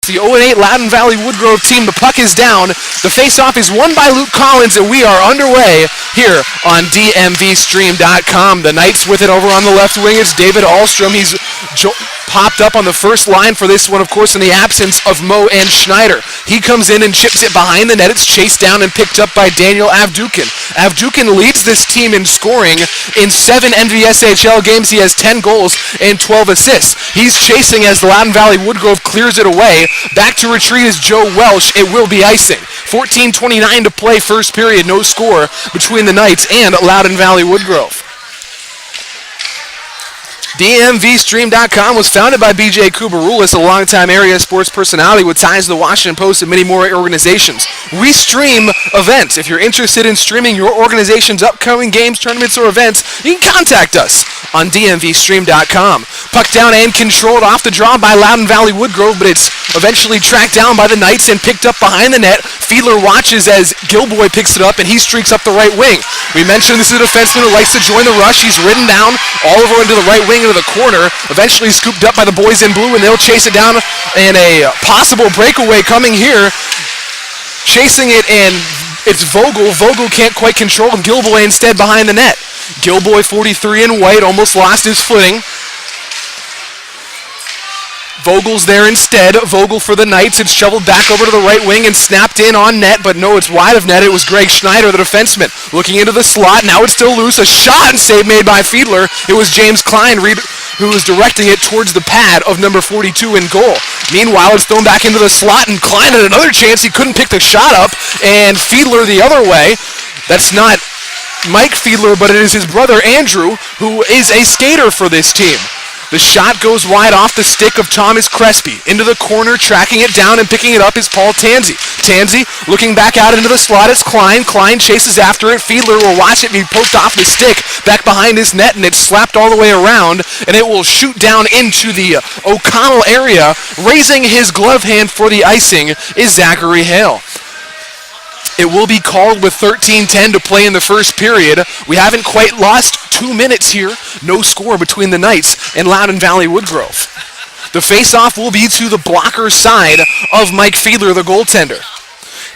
The 0-8 Loudoun Valley Woodgrove team, the puck is down. The face-off is won by Luke Collins, and we are underway here on DMVSTREAM.com. The Knights with it over on the left wing. It's David Ahlstrom. He's popped up on the first line for this one, of course, in the absence of Mo and Schneider. He comes in and chips it behind the net. It's chased down and picked up by Daniel Avdukin. Avdukin leads this team in scoring. In 7 NVSHL games, he has 10 goals and 12 assists. He's chasing as the Loudoun Valley Woodgrove clears it away. Back to retreat is Joe Welsh. It will be icing. 14:29 to play, first period. No score between the Knights and Loudoun Valley Woodgrove. DMVStream.com was founded by B.J. Kubarulis, a longtime area sports personality with ties to the Washington Post and many more organizations. We stream events. If you're interested in streaming your organization's upcoming games, tournaments, or events, you can contact us on DMVStream.com. Puck down and controlled off the draw by Loudoun Valley Woodgrove, but it's eventually tracked down by the Knights and picked up behind the net. Fiedler watches as Gilboy picks it up, and he streaks up the right wing. We mentioned this is a defenseman who likes to join the rush. He's ridden down all over into the right wing into the corner, eventually scooped up by the boys in blue, and they'll chase it down, and a possible breakaway coming here. Chasing it, and it's Vogel. Vogel can't quite control Gilboy instead behind the net. Gilboy, 43 in white, almost lost his footing. Vogel's there instead. Vogel for the Knights. It's shoveled back over to the right wing and snapped in on net, but no, it's wide of net. It was Greg Schneider, the defenseman, looking into the slot. Now it's still loose. A shot and save made by Fiedler. It was James Klein who was directing it towards the pad of number 42 in goal. Meanwhile, it's thrown back into the slot, and Klein had another chance. He couldn't pick the shot up, and Fiedler the other way. That's not Mike Fiedler, but it is his brother Andrew, who is a skater for this team. The shot goes wide off the stick of Thomas Crespi. Into the corner, tracking it down and picking it up is Paul Tanzi. Tanzi looking back out into the slot. It's Klein. Klein chases after it. Fiedler will watch it be poked off the stick back behind his net, and it's slapped all the way around, and it will shoot down into the O'Connell area. Raising his glove hand for the icing is Zachary Hale. It will be called with 13:10 to play in the first period. We haven't quite lost 2 minutes here. No score between the Knights and Loudoun Valley Woodgrove. The face-off will be to the blocker side of Mike Fiedler, the goaltender.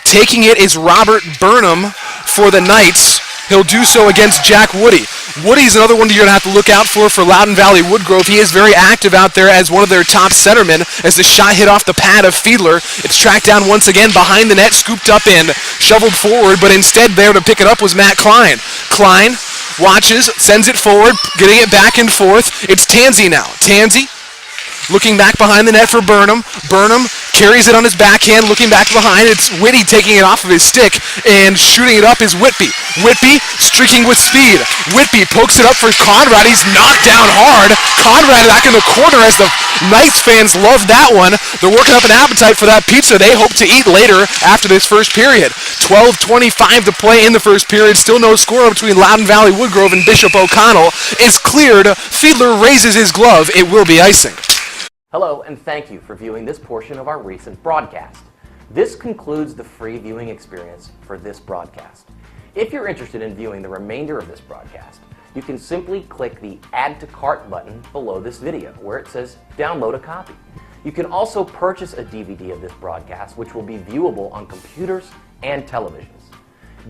Taking it is Robert Burnham for the Knights. He'll do so against Jack Woody. Woody's another one you're going to have to look out for Loudoun Valley Woodgrove. He is very active out there as one of their top centermen as the shot hit off the pad of Fiedler. It's tracked down once again behind the net, scooped up in, shoveled forward, but instead there to pick it up was Matt Klein. Klein watches, sends it forward, getting it back and forth. It's Tanzi now. Tanzi looking back behind the net for Burnham. Burnham carries it on his backhand, looking back behind. It's Whitty taking it off of his stick, and shooting it up is Whitby. Whitby streaking with speed. Whitby pokes it up for Conrad. He's knocked down hard. Conrad back in the corner as the Knights fans love that one. They're working up an appetite for that pizza they hope to eat later after this first period. 12:25 to play in the first period. Still no score between Loudoun Valley Woodgrove and Bishop O'Connell. It's cleared. Fiedler raises his glove. It will be icing. Hello, and thank you for viewing this portion of our recent broadcast. This concludes the free viewing experience for this broadcast. If you're interested in viewing the remainder of this broadcast, you can simply click the Add to Cart button below this video, where it says Download a Copy. You can also purchase a DVD of this broadcast, which will be viewable on computers and televisions.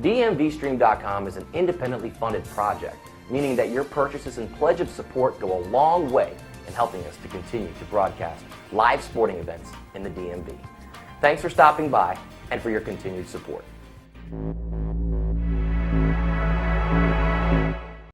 DMVStream.com is an independently funded project, meaning that your purchases and pledge of support go a long way in helping us to continue to broadcast live sporting events in the DMV. Thanks for stopping by and for your continued support.